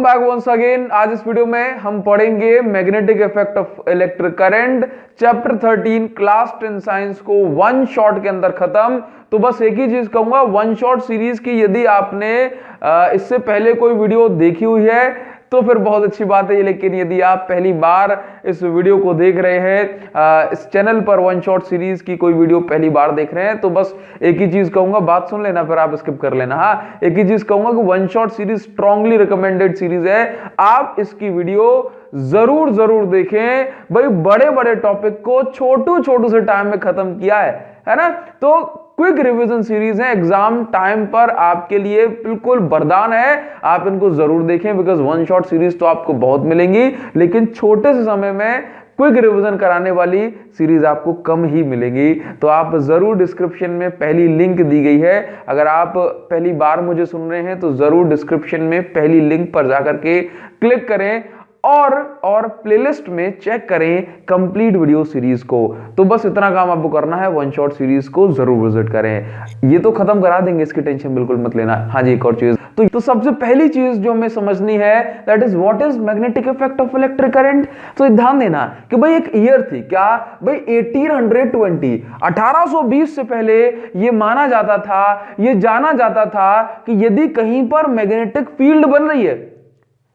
Back once again. आज इस video में हम पढ़ेंगे magnetic effect of electric current, chapter 13 class 10 science को वन शॉट के अंदर खत्म। तो बस एक ही चीज कहूंगा, वन शॉट सीरीज की यदि आपने इससे पहले कोई वीडियो देखी हुई है तो फिर बहुत अच्छी बात है, लेकिन यदि आप पहली बार इस वीडियो को देख रहे हैं, इस चैनल पर वन शॉट सीरीज की कोई वीडियो पहली बार देख रहे हैं, तो बस एक ही चीज कहूंगा, बात सुन लेना फिर आप स्किप कर लेना। हाँ, एक ही चीज कहूंगा कि one shot series strongly recommended series है, आप इसकी वीडियो जरूर देखें। भाई बड़े बड़े टॉपिक को छोटू से टाइम में खत्म किया है ना। तो क्विक रिवीजन सीरीज है, एग्जाम टाइम पर आपके लिए बिल्कुल वरदान है, आप इनको जरूर देखें। बिकॉज वन शॉट सीरीज तो आपको बहुत मिलेंगी, लेकिन छोटे से समय में क्विक रिवीजन कराने वाली सीरीज आपको कम ही मिलेगी। तो आप जरूर, डिस्क्रिप्शन में पहली लिंक दी गई है, अगर आप पहली बार मुझे सुन रहे हैं तो जरूर डिस्क्रिप्शन में पहली लिंक पर जाकर के क्लिक करें और प्लेलिस्ट में चेक करें कंप्लीट वीडियो सीरीज को। तो बस इतना काम आपको करना है, वन शॉट सीरीज को जरूर विजिट करें। ये तो खत्म करा देंगे, इसकी टेंशन बिल्कुल मत लेना। हाँ जी, एक और चीज, तो सबसे पहली चीज जो हमें समझनी है, that is what is magnetic effect of electric current. तो ध्यान देना कि भाई एक ईयर थी, क्या भाई 1820, 1820 से पहले ये माना जाता था, ये जाना जाता था कि यदि कहीं पर मैग्नेटिक फील्ड बन रही है,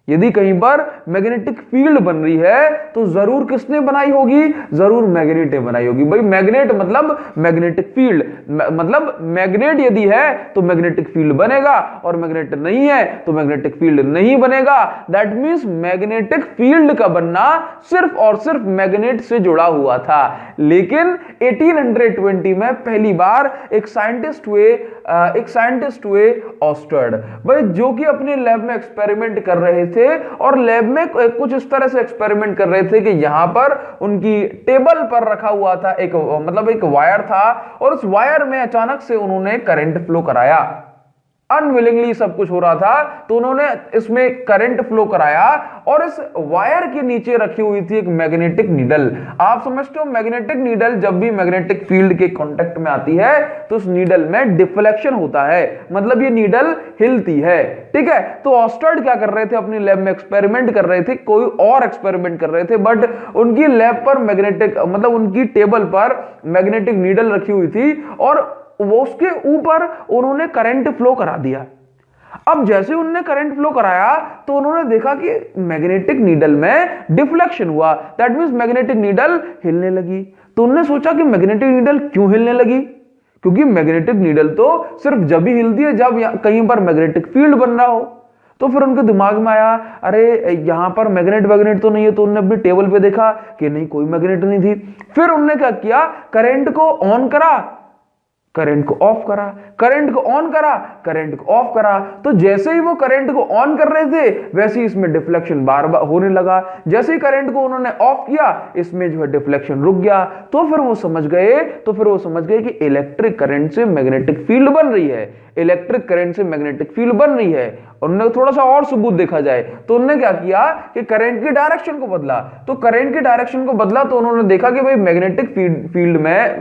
यदि कहीं पर मैग्नेटिक फील्ड बन रही है तो जरूर किसने बनाई होगी, जरूर मैग्नेट ने बनाई होगी। भाई मैग्नेट मतलब मैग्नेटिक फील्ड, मतलब मैग्नेट यदि है तो मैग्नेटिक फील्ड बनेगा, और मैग्नेट नहीं है तो मैग्नेटिक फील्ड नहीं बनेगा। दैट मींस मैग्नेटिक फील्ड का बनना सिर्फ और सिर्फ मैग्नेट से जुड़ा हुआ था। लेकिन 1820 में पहली बार एक साइंटिस्ट हुए ऑस्टर्ड, भाई जो कि अपने लैब में एक्सपेरिमेंट कर रहे थे, और लैब में कुछ इस तरह से एक्सपेरिमेंट कर रहे थे कि यहां पर उनकी टेबल पर रखा हुआ था एक वायर था, और उस वायर में अचानक से उन्होंने करंट फ्लो कराया। अनविलिंगली सब कुछ हो रहा था, तो उन्होंने इसमें करंट फ्लो कराया, और इस वायर के नीचे रखी हुई थी एक मैग्नेटिक नीडल। आप समझते हो, मैग्नेटिक नीडल जब भी मैग्नेटिक फील्ड के कांटेक्ट में आती है तो उस नीडल में डिफ्लेक्शन होता है, मतलब ये नीडल हिलती है। ठीक है, तो ऑस्टर्ड क्या कर रहे थे, अपनी लैब में एक्सपेरिमेंट कर रहे थे, कोई और एक्सपेरिमेंट कर रहे थे, बट उनकी लैब पर मैग्नेटिक, मतलब उनकी टेबल पर मैग्नेटिक नीडल रखी हुई थी, और वो उसके ऊपर उन्होंने करंट फ्लो करा दिया। अब जैसे उन्होंने करंट फ्लो कराया तो उन्होंने देखा कि मैग्नेटिक नीडल में डिफ्लेक्शन हुआ, दैट मींस मैग्नेटिक नीडल हिलने लगी। तो उन्होंने सोचा कि मैग्नेटिक नीडल क्यों हिलने लगी, क्योंकि मैग्नेटिक नीडल तो सिर्फ जब ही हिलती है जब कहीं पर मैग्नेटिक फील्ड बन रहा हो। तो फिर उनके दिमाग में आया, अरे यहां पर मैग्नेट तो नहीं है, तो उन्होंने अपनी टेबल पे देखा कि नहीं, कोई मैग्नेट नहीं थी। फिर उन्होंने क्या किया, करंट को ऑन करा, करंट को ऑफ करा, करंट को ऑन करा, करंट को ऑफ करा। तो जैसे ही वो करंट को ऑन कर रहे थे वैसे ही इसमें डिफ्लेक्शन बार बार होने लगा। जैसे ही करंट को उन्होंने ऑफ किया, इसमें जो है डिफ्लेक्शन रुक गया। तो फिर वो समझ गए कि इलेक्ट्रिक करंट से मैग्नेटिक फील्ड बन रही है, इलेक्ट्रिक करंट से मैग्नेटिक फील्ड बन रही है। उन्होंने थोड़ा सा और सबूत देखा जाए तो उन्होंने क्या किया कि करंट की डायरेक्शन को बदला। तो करंट की डायरेक्शन को बदला तो उन्होंने देखा कि भाई मैग्नेटिक फील्ड में,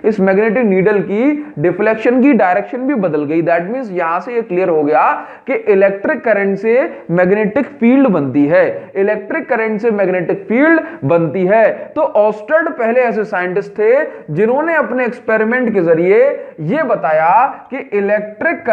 इस मैग्नेटिक नीडल की डिफ्लेक्शन की डायरेक्शन भी बदल गई। दैट मींस यहां से ये क्लियर हो गया कि इलेक्ट्रिक करंट से मैग्नेटिक फील्ड बनती है, इलेक्ट्रिक करंट से मैग्नेटिक फील्ड बनती है। तो ऑस्टर्ड पहले ऐसे साइंटिस्ट थे जिन्होंने अपने एक्सपेरिमेंट के जरिए यह बताया कि इलेक्ट्रिक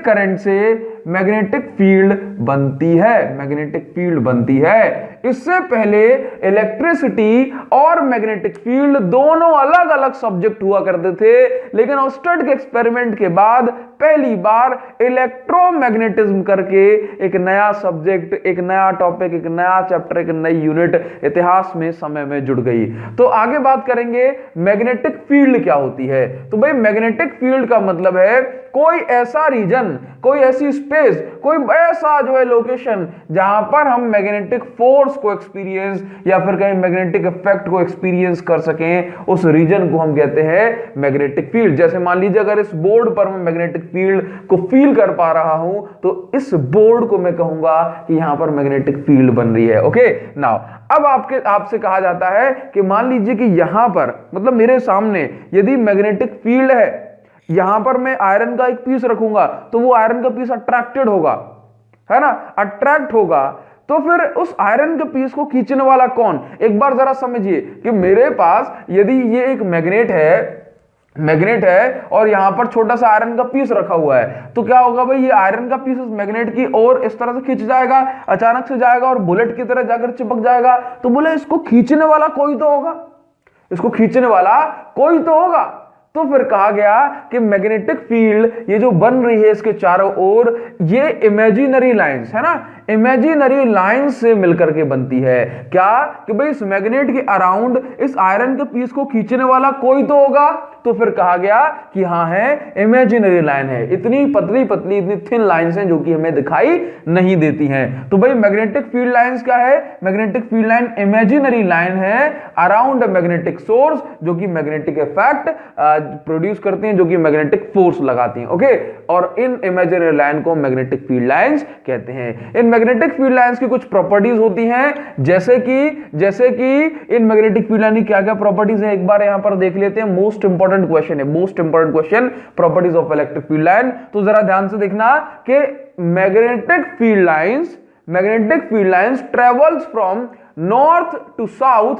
करंट से मैग्नेटिक फील्ड बनती है, मैग्नेटिक फील्ड बनती है। इससे पहले इलेक्ट्रिसिटी और मैग्नेटिक फील्ड दोनों अलग अलग सब्जेक्ट हुआ करते थे, लेकिन ऑस्टर्ड के एक्सपेरिमेंट के बाद पहली बार इलेक्ट्रोमैग्नेटिज्म करके एक नया सब्जेक्ट, एक नया टॉपिक, एक नया चैप्टर, एक नई यूनिट इतिहास में, समय में जुड़ गई। तो आगे बात करेंगे मैग्नेटिक फील्ड क्या होती है। तो भाई मैग्नेटिक फील्ड का मतलब है कोई ऐसा रीजन, कोई ऐसी स्पेस, कोई ऐसा जो है लोकेशन जहां पर हम मैग्नेटिक फोर्स को एक्सपीरियंस या फिर कहीं मैग्नेटिक इफेक्ट को एक्सपीरियंस कर सकें, उस रीजन को हम कहते हैं मैग्नेटिक फील्ड। जैसे मान लीजिए अगर इस बोर्ड पर मैं मैग्नेटिक फील्ड को फील कर पा रहा हूं तो इस बोर्ड को मैं कहूंगा कि यहां पर मैग्नेटिक फील्ड बन रही है। ओके, नाउ अब आपसे कहा जाता है कि मान लीजिए कि यहां पर, मतलब मेरे सामने यदि मैग्नेटिक फील्ड है, यहां पर मैं आयरन का एक पीस रखूंगा तो वो आयरन का पीस अट्रैक्टेड होगा, है ना, अट्रैक्ट होगा, तो फिर उस आयरन के पीस को खींचने वाला कौन? एक बार जरा समझिए कि मेरे पास यदि ये एक मैग्नेट है और यहां पर छोटा सा आयरन का पीस रखा हुआ है, तो क्या होगा भाई, ये आयरन का पीस उस मैग्नेट की ओर इस तरह से खींच जाएगा, अचानक से जाएगा और बुलेट की तरह जाकर चिपक जाएगा। तो बोले इसको खींचने वाला कोई तो होगा, इसको खींचने वाला कोई तो होगा। तो फिर कहा गया कि मैग्नेटिक फील्ड ये जो बन रही है इसके चारों ओर, ये इमेजिनरी लाइंस है ना, इमेजिनरी लाइंस से मिलकर के बनती है। क्या कि भाई इस मैग्नेट के अराउंड इस आयरन के पीस को खींचने वाला कोई तो होगा। तो फिर कहा गया कि हाँ है, इमेजिनरी लाइन है, इतनी पतली पतली इतनी थिन लाइंस हैं जो कि हमें दिखाई नहीं देती हैं। तो भाई मैग्नेटिक फील्ड लाइंस क्या है? Magnetic field line imaginary line है अराउंड मैग्नेटिक सोर्स, जो कि मैग्नेटिक इफेक्ट प्रोड्यूस करती हैं, जो कि मैग्नेटिक फोर्स लगाती हैं। ओके, और इन इमेजिनरी लाइन को मैग्नेटिक फील्ड लाइंस कहते हैं। इन मैग्नेटिक फील्ड लाइंस की कुछ प्रॉपर्टीज होती हैं, जैसे कि इन मैग्नेटिक फील्ड लाइन की क्या क्या प्रॉपर्टीज है, एक बार यहां पर देख लेते हैं। मोस्ट इंपॉर्टेंट क्वेश्चन है, most important question, properties of electric field line. तो जरा ध्यान से देखना कि magnetic field lines travels from north to south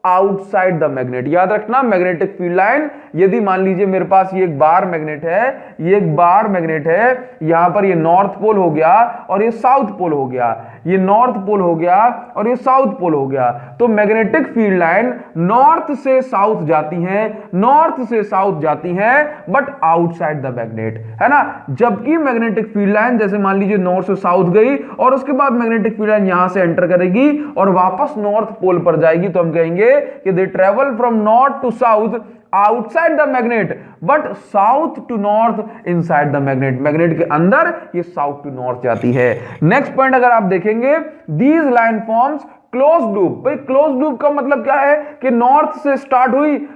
outside the magnet. याद रखना, मैग्नेटिक फील्ड लाइन, यदि मान लीजिए मेरे पास ये एक बार मैग्नेट है, ये एक बार मैग्नेट है, यहां पर ये नॉर्थ पोल हो गया और ये साउथ पोल हो गया, ये नॉर्थ पोल हो गया और ये साउथ पोल हो गया। तो मैग्नेटिक फील्ड लाइन नॉर्थ से साउथ जाती हैं, नॉर्थ से साउथ जाती हैं, बट आउटसाइड द मैग्नेट, है ना। जबकि मैग्नेटिक फील्ड लाइन जैसे मान लीजिए नॉर्थ से साउथ गई और उसके बाद मैग्नेटिक फील्ड लाइन यहां से एंटर करेगी और वापस नॉर्थ पोल पर जाएगी, तो हम कहेंगे कि they travel from north to south outside the magnet but south to north inside the magnet. Magnet के अंदर ये साउथ टू नॉर्थ जाती है। नेक्स्ट पॉइंट अगर आप देखेंगे, these line forms close loop. भाई क्लोज लूप का मतलब क्या है कि नॉर्थ से स्टार्ट हुई,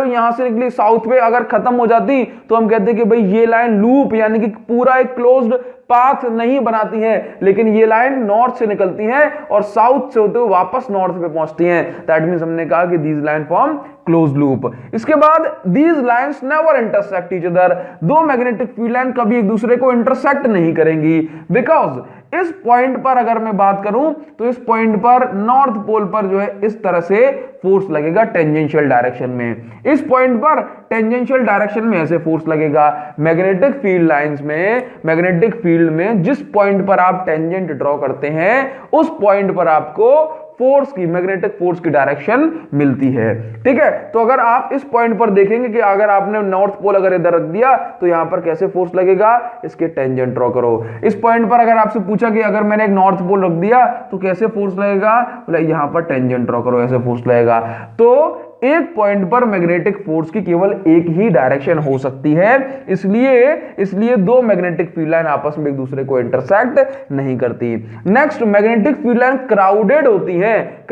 यहां से निकली, साउथ पे अगर खत्म हो जाती तो हम कहते हैं कि भाई ये लाइन लूप यानी कि पूरा एक क्लोज्ड पाथ नहीं बनाती है, लेकिन ये लाइन नॉर्थ से निकलती है और साउथ से होते हुए वापस नॉर्थ पे पहुंचती हैं। दैट मींस हमने कहा कि these line form close loop. इसके बाद these lines never intersect each other. दो मैग्नेटिक फील्ड लाइन कभी एक दूसरे को इंटरसेक्ट नहीं करेंगी, बिकॉज इस पॉइंट पर अगर मैं बात करूं तो इस पॉइंट पर नॉर्थ पोल पर जो है इस तरह से फोर्स लगेगा टेंजेंशियल डायरेक्शन में, इस पॉइंट पर टेंजेंशियल डायरेक्शन में ऐसे फोर्स लगेगा। मैग्नेटिक फील्ड लाइंस में, मैग्नेटिक फील्ड में जिस पॉइंट पर आप टेंजेंट ड्रॉ करते हैं उस पॉइंट पर आपको फोर्स की, मैग्नेटिक फोर्स की डायरेक्शन मिलती है। ठीक है, तो अगर आप इस पॉइंट पर देखेंगे कि अगर आपने नॉर्थ पोल अगर इधर रख दिया तो यहां पर कैसे फोर्स लगेगा, इसके टेंजेंट ड्रॉ करो। इस पॉइंट पर अगर आपसे पूछा कि अगर मैंने एक नॉर्थ पोल रख दिया तो कैसे फोर्स लगेगा, बोले यहां पर टेंजेंट ड्रॉ करो, ऐसे फोर्स लगेगा। तो एक पॉइंट पर मैग्नेटिक फोर्स की केवल एक ही डायरेक्शन हो सकती है, इसलिए दो मैग्नेटिक फील्ड लाइन आपस में एक दूसरे को इंटरसेक्ट नहीं करती। Next, magnetic field line crowded होती हैं,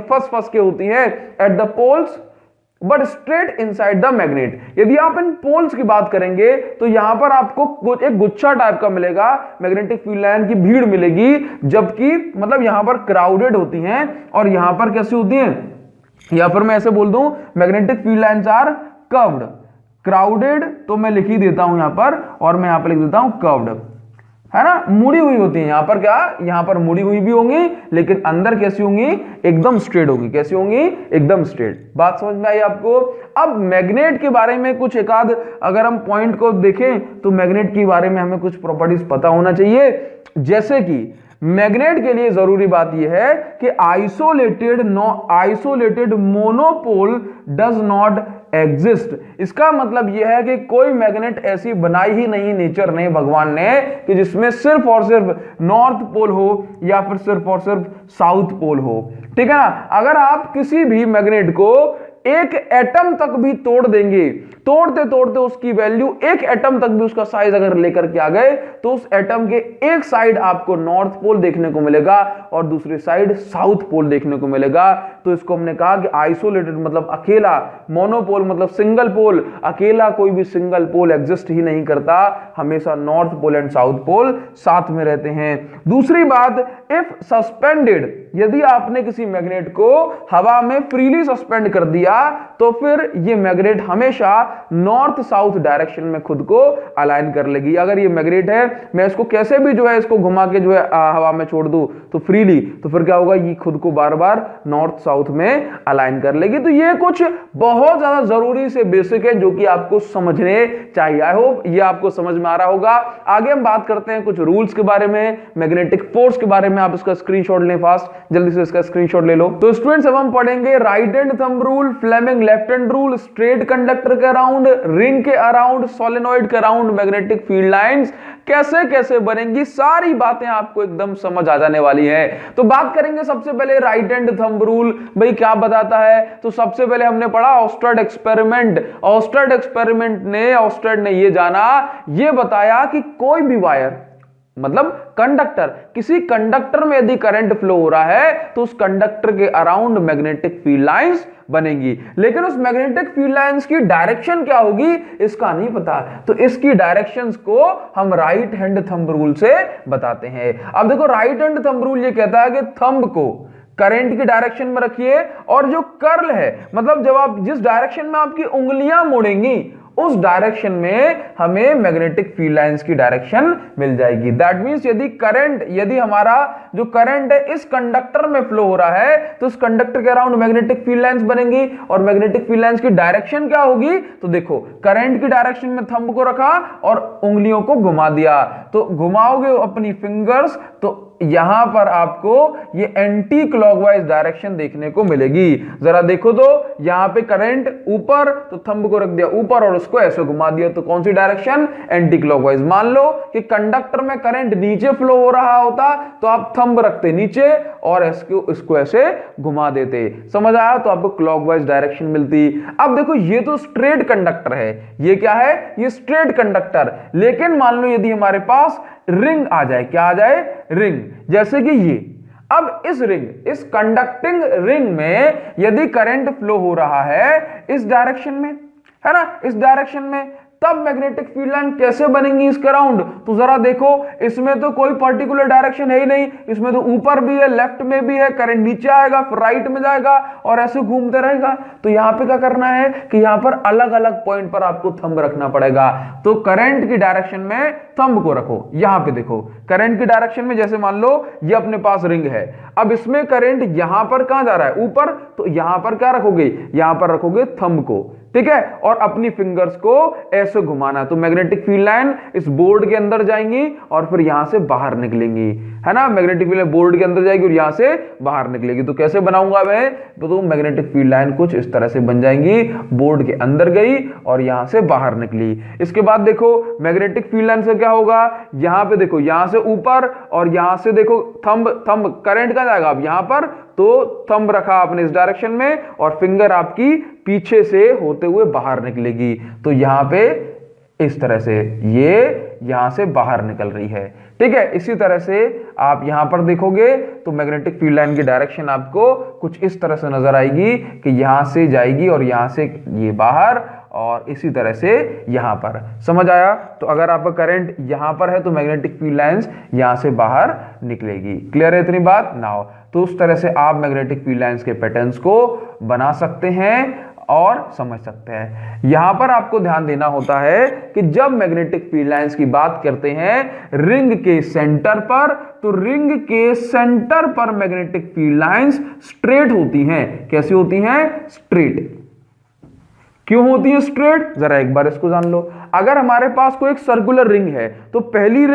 फंस के होती हैं at the poles but straight inside the magnet. यदि आप इन पोल्स की बात करेंगे तो यहां पर आपको एक गुच्छा टाइप का मिलेगा, मैग्नेटिक फील्ड लाइन की भीड़ मिलेगी, जबकि मतलब यहां पर क्राउडेड होती हैं और यहां पर कैसी होती हैं, या फिर मैं ऐसे बोल दूं magnetic field lines are curved. Crowded तो मैं लिख ही देता हूं यहां पर, और मैं यहां पर लिख देता हूं कर्व्ड, है ना, मुड़ी हुई होती है। यहां पर क्या, यहां पर मुड़ी हुई भी होंगी, लेकिन अंदर कैसी होंगी, एकदम स्ट्रेट होंगी। कैसी होंगी, एकदम स्ट्रेट। बात समझ में आई आपको। अब मैग्नेट के बारे में कुछ एकाध अगर हम पॉइंट को देखें तो मैग्नेट के बारे में हमें कुछ प्रॉपर्टीज पता होना चाहिए, जैसे कि मैग्नेट के लिए जरूरी बात यह है कि isolated monopole does not exist. इसका मतलब यह है कि कोई मैग्नेट ऐसी बनाई ही नहीं नेचर ने, भगवान ने, कि जिसमें सिर्फ और सिर्फ नॉर्थ पोल हो या फिर सिर्फ और सिर्फ साउथ पोल हो। ठीक है ना, अगर आप किसी भी मैग्नेट को एक एटम तक भी तोड़ देंगे, तोड़ते तोड़ते उसकी वैल्यू एक एटम तक भी उसका साइज अगर लेकर के आ गए तो उस एटम के एक साइड आपको नॉर्थ पोल देखने को मिलेगा और दूसरी साइड साउथ पोल देखने को मिलेगा। तो इसको हमने कहा कि आइसोलेटेड मतलब अकेला, मोनोपोल मतलब सिंगल पोल, अकेला कोई भी सिंगल पोल एग्जिस्ट ही नहीं करता, हमेशा north pole and south pole साथ में रहते हैं। दूसरी बात, इफ सस्पेंडेड, यदि आपने किसी मैग्नेट को हवा में फ्रीली सस्पेंड कर दिया तो फिर ये मैग्नेट हमेशा नॉर्थ साउथ डायरेक्शन में खुद को अलाइन कर लेगी। अगर ये मैग्नेट है, मैं इसको कैसे भी जो है इसको घुमा के जो है हवा में छोड़ दूं तो फ्रीली, तो फिर क्या होगा, ये खुद को बार बार नॉर्थ साउथ में अलाइन कर लेगी। तो ये कुछ बहुत ज्यादा जरूरी से बेसिक है जो कि आपको समझने चाहिए। आई होप ये आपको समझ में आ रहा होगा। आगे हम बात करते हैं कुछ रूल्स के बारे में, मैग्नेटिक फोर्स के बारे में। आप इसका स्क्रीनशॉट लें फास्ट, जल्दी से इसका स्क्रीनशॉट ले लो। तो स्टूडेंट्स अब हम पढ़ेंगे right hand thumb rule, Fleming left hand rule, straight conductor के अराउंड, रिंग के अराउंड, सोलेनॉइड के अराउंड मैग्नेटिक फील्ड लाइंस कैसे कैसे बनेंगी, सारी बातें आपको एकदम समझ आ जाने वाली है। तो बात करेंगे सबसे पहले राइट हैंड थंब रूल, भाई क्या बताता है। तो सबसे पहले हमने पढ़ा ऑस्टर्ड एक्सपेरिमेंट। ऑस्टर्ड एक्सपेरिमेंट ने, ऑस्टर्ड ने ये जाना, ये बताया कि कोई भी वायर मतलब कंडक्टर, किसी कंडक्टर में यदि करंट फ्लो हो रहा है तो उस कंडक्टर के अराउंड मैग्नेटिक फील्ड लाइंस बनेंगी, लेकिन उस मैग्नेटिक फील्ड लाइंस की डायरेक्शन क्या होगी इसका नहीं पता। तो इसकी डायरेक्शंस को हम राइट हैंड थंब रूल से बताते हैं। अब देखो राइट हैंड थंब रूल ये कहता है कि थंब को करंट की डायरेक्शन में रखिए और जो कर्ल है, मतलब जब आप जिस डायरेक्शन में आपकी उंगलियां मुड़ेंगी उस डायरेक्शन में हमें मैग्नेटिक फील्ड लाइंस की डायरेक्शन मिल जाएगी। दैट मींस यदि हमारा जो करंट है इस कंडक्टर में फ्लो हो रहा है तो उस कंडक्टर के अराउंड मैग्नेटिक फील्ड लाइंस बनेंगी और मैग्नेटिक फील्ड लाइंस की डायरेक्शन क्या होगी, तो देखो करंट की डायरेक्शन में थंब को रखा और उंगलियों को घुमा दिया, तो घुमाओगे अपनी फिंगर्स तो यहां पर आपको ये एंटी क्लॉकवाइज डायरेक्शन देखने को मिलेगी। जरा देखो तो यहां पे करंट ऊपर, तो थंब को रख दिया ऊपर और उसको ऐसे घुमा दिया, तो कौन सी डायरेक्शन, एंटी क्लॉकवाइज। मान लो कि कंडक्टर में करंट नीचे फ्लो हो रहा होता तो आप थंब रखते नीचे और इसको ऐसे घुमा देते, समझ आया, तो आपको क्लॉकवाइज डायरेक्शन मिलती। अब देखो ये तो स्ट्रेट कंडक्टर है, ये क्या है, ये स्ट्रेट कंडक्टर। लेकिन मान लो यदि हमारे पास रिंग आ जाए, क्या आ जाए, रिंग, जैसे कि ये। अब इस रिंग, इस कंडक्टिंग रिंग में यदि करंट फ्लो हो रहा है इस डायरेक्शन में, है ना, इस डायरेक्शन में, तब मैग्नेटिक फील्ड लाइन कैसे बनेंगी इसके अराउंड। तो जरा देखो इसमें तो कोई पर्टिकुलर डायरेक्शन है ही नहीं, इसमें तो ऊपर भी है, लेफ्ट में भी है, करंट नीचे आएगा फिर राइट में जाएगा और ऐसे घूमते रहेगा। तो यहां पे क्या करना है कि यहां पर अलग अलग पॉइंट पर आपको थंब रखना पड़ेगा। तो करंट की डायरेक्शन में थंब को रखो, यहां पे देखो करंट की डायरेक्शन में, जैसे मान लो ये अपने पास रिंग है, अब इसमें करंट यहां पर कहां जा रहा है, ऊपर, तो यहां पर क्या रखोगे, यहां पर रखोगे थंब को, ठीक है, और अपनी फिंगर्स को ऐसे घुमाना। तो मैग्नेटिक फील्ड लाइन इस बोर्ड के अंदर जाएंगी और फिर यहां से बाहर निकलेंगी, है ना, मैग्नेटिक फील्ड लाइन बोर्ड के अंदर जाएगी और यहां से बाहर निकलेगी। तो कैसे बनाऊंगा मैं, तो मैग्नेटिक फील्ड लाइन कुछ इस तरह से बन जाएंगी, बोर्ड के अंदर गई और यहां से बाहर निकली। इसके बाद देखो मैग्नेटिक फील्ड लाइन से क्या होगा, यहां पे देखो, यहां से ऊपर और यहां से देखो थंब करंट का जाएगा, अब यहां पर तो थंब रखा आपने इस डायरेक्शन में और फिंगर आपकी पीछे से होते हुए बाहर निकलेगी। तो यहां पे इस तरह से ये यहां से बाहर निकल रही है, ठीक है। इसी तरह से आप यहां पर देखोगे तो मैग्नेटिक फील्ड लाइन की डायरेक्शन आपको कुछ इस तरह से नजर आएगी कि यहां से जाएगी और यहां से ये बाहर और इसी तरह से यहां पर, समझ आया। तो अगर आपका करंट यहां पर है तो मैग्नेटिक फील्ड लाइंस यहां से बाहर निकलेगी। क्लियर है इतनी बात नाउ। तो उस तरह से आप मैग्नेटिक फील्ड लाइंस के पैटर्न्स को बना सकते हैं और समझ सकते हैं। यहां पर आपको ध्यान देना होता है कि जब मैग्नेटिक फील्ड लाइंस की बात करते हैं रिंग के सेंटर पर, तो रिंग के सेंटर पर मैग्नेटिक फील्ड लाइंस स्ट्रेट होती हैं। कैसी होती हैं, स्ट्रेट। क्यों होती है स्ट्रेट, जरा एक बार इसको जान लो। अगर हमारे पास कोई एक सर्कुलर रिंग है तो पहली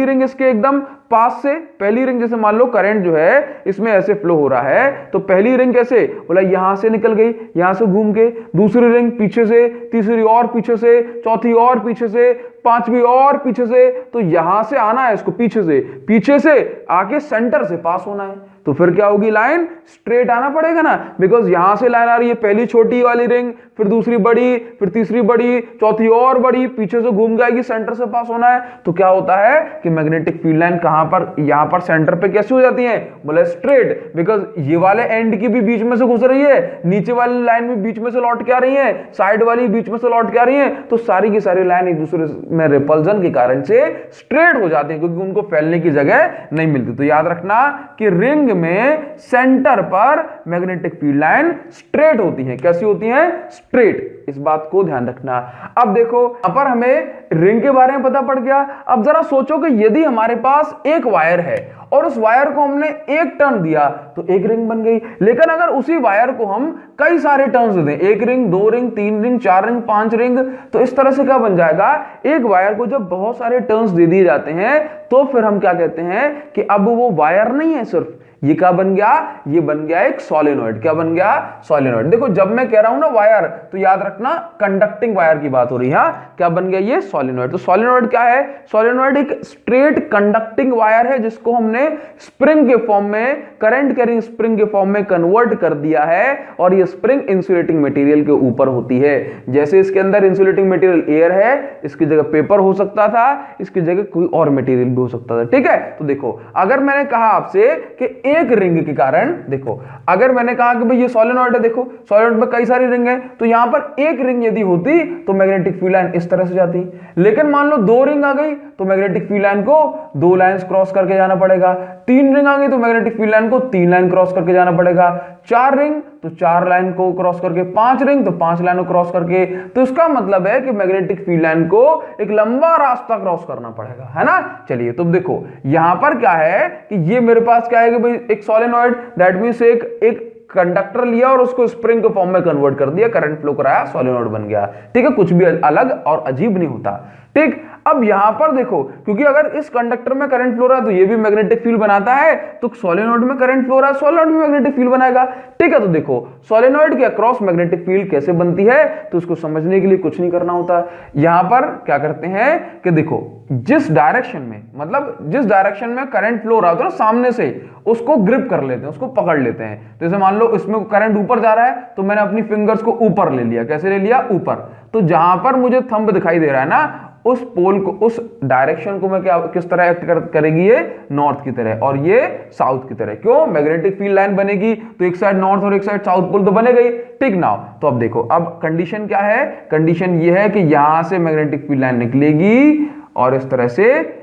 रिंग इसके एकदम पास से, पहली रिंग जैसे मान लो करंट जो है इसमें ऐसे फ्लो हो रहा है, तो पहली रिंग कैसे, बोला यहां से निकल गई, यहां से घूम के, दूसरी रिंग पीछे से, तीसरी और पीछे से, चौथी और पीछे से, पांचवी और पीछे से, तो यहां से आना है इसको पीछे से आके सेंटर से पास होना है। तो फिर क्या होगी, लाइन स्ट्रेट आना पड़ेगा ना, बिकॉज यहां से लाइन आ रही है, पहली छोटी वाली रिंग, फिर दूसरी बड़ी, फिर तीसरी बड़ी, चौथी और बड़ी, पीछे से घूम जाएगी, सेंटर से पास होना है। तो क्या होता है कि मैग्नेटिक फील्ड लाइन कहां यहां पर सेंटर पे कैसे हो जाती है, बोला स्ट्रेट, बिकॉज ये वाले एंड की भी बीच में से गुजर रही है, नीचे वाली लाइन भी बीच में से लौट के आ रही है, साइड वाली बीच में से लौट के आ रही है, तो सारी की सारी लाइन एक दूसरे में रिपल्जन के कारण से स्ट्रेट हो जाती है, क्योंकि उनको फैलने की जगह नहीं मिलती। तो याद रखना कि रिंग में सेंटर पर मैग्नेटिक फील्ड लाइन स्ट्रेट होती है। कैसी होती है, स्ट्रेट। इस बात को ध्यान रखना। अब देखो यहां पर हमें रिंग के बारे में पता पड़ गया। अब जरा सोचो कि यदि हमारे पास एक वायर है और उस वायर को हमने एक टर्न दिया तो एक रिंग बन गई, लेकिन अगर उसी वायर को हम कई सारे टर्न्स दें, एक रिंग, दो रिंग, तीन रिंग, चार रिंग, पांच रिंग, तो इस तरह से क्या बन जाएगा, एक वायर को जब बहुत सारे टर्न्स दे दिए जाते हैं तो फिर हम क्या कहते हैं कि अब वो वायर नहीं है, सिर्फ ये क्या बन गया, ये बन गया एक सोलेनॉइड। क्या बन गया, सोलेनॉइड। देखो जब मैं कह रहा हूं ना वायर, तो याद रखना कंडक्टिंग वायर की बात हो रही है। क्या बन गया, ये सोलेनॉइड। तो सोलेनॉइड क्या है, सोलेनॉइड एक स्ट्रेट कंडक्टिंग वायर है जिसको हमने स्प्रिंग के फॉर्म में, करंट कैरिंग स्प्रिंग के फॉर्म में कन्वर्ट कर दिया है, और ये स्प्रिंग इंसुलेटिंग मटेरियल के ऊपर होती है। जैसे इसके अंदर इंसुलेटिंग मटेरियल एयर है, इसकी जगह पेपर हो सकता था, इसकी जगह कोई और मटेरियल भी हो सकता था। ठीक है, तो देखो अगर मैंने कहा आपसे कि एक रिंग के कारण, देखो अगर मैंने कहा कि भाई ये सोलेनॉइड है, देखो सोलेनॉइड में कई सारी रिंग है, तो यहां पर एक रिंग यदि होती तो मैग्नेटिक फील्ड लाइन इस तरह से जाती, लेकिन मान लो दो रिंग आ गई तो मैग्नेटिक फील्ड लाइन को दो लाइंस क्रॉस करके जाना पड़ेगा, तीन रिंग आ गई तो मैग्नेटिक फील्ड लाइन को तीन लाइन क्रॉस करके जाना पड़ेगा, चार रिंग तो चार लाइन को क्रॉस करके, पांच रिंग तो पांच लाइन को क्रॉस करके। तो इसका मतलब है कि मैग्नेटिक फील्ड लाइन को एक लंबा रास्ता क्रॉस करना पड़ेगा, है ना। चलिए तो देखो यहां पर क्या है कि ये मेरे पास क्या है कि भाई एक सोलेनॉइड, दैट मींस एक कंडक्टर लिया और उसको स्प्रिंग के फॉर्म में कन्वर्ट कर दिया, करंट फ्लो कराया, सोलेनॉइड बन गया। ठीक है, कुछ भी अलग और अजीब नहीं होता। ठीक, अब यहां पर देखो, क्योंकि अगर इस कंडक्टर में करंट फ्लो रहा है तो ये भी मैग्नेटिक फील्ड बनाता है, तो सोलेनॉइड में करंट फ्लो रहा है, सोलेनॉइड में मैग्नेटिक फील्ड बनाएगा। ठीक है, तो देखो सोलेनॉइड के अक्रॉस मैग्नेटिक फील्ड कैसे बनती है, तो उसको समझने के लिए कुछ नहीं करना होता। यहां पर क्या करते हैं कि देखो जिस डायरेक्शन में, मतलब जिस डायरेक्शन में करंट फ्लो रहा होता है ना सामने से, उसको ग्रिप कर लेते हैं, उसको पकड़ लेते हैं। जैसे मान लो इसमें करंट ऊपर जा रहा है तो मैंने अपनी फिंगर्स को ऊपर ले लिया। कैसे ले लिया, ऊपर। तो जहां पर मुझे थंब दिखाई दे रहा है ना, उस पोल को, उस डायरेक्शन को मैं क्या, किस तरह एक्ट करेगी, ये नॉर्थ की तरह और ये साउथ की तरह। क्यों, मैग्नेटिक फील्ड लाइन बनेगी तो एक साइड नॉर्थ और एक साइड साउथ पोल तो बनेगा ही। ठीक नाउ, तो अब देखो अब कंडीशन क्या है, कंडीशन ये है कि यहां से मैग्नेटिक फील्ड लाइन निकलेगी और इस तरह से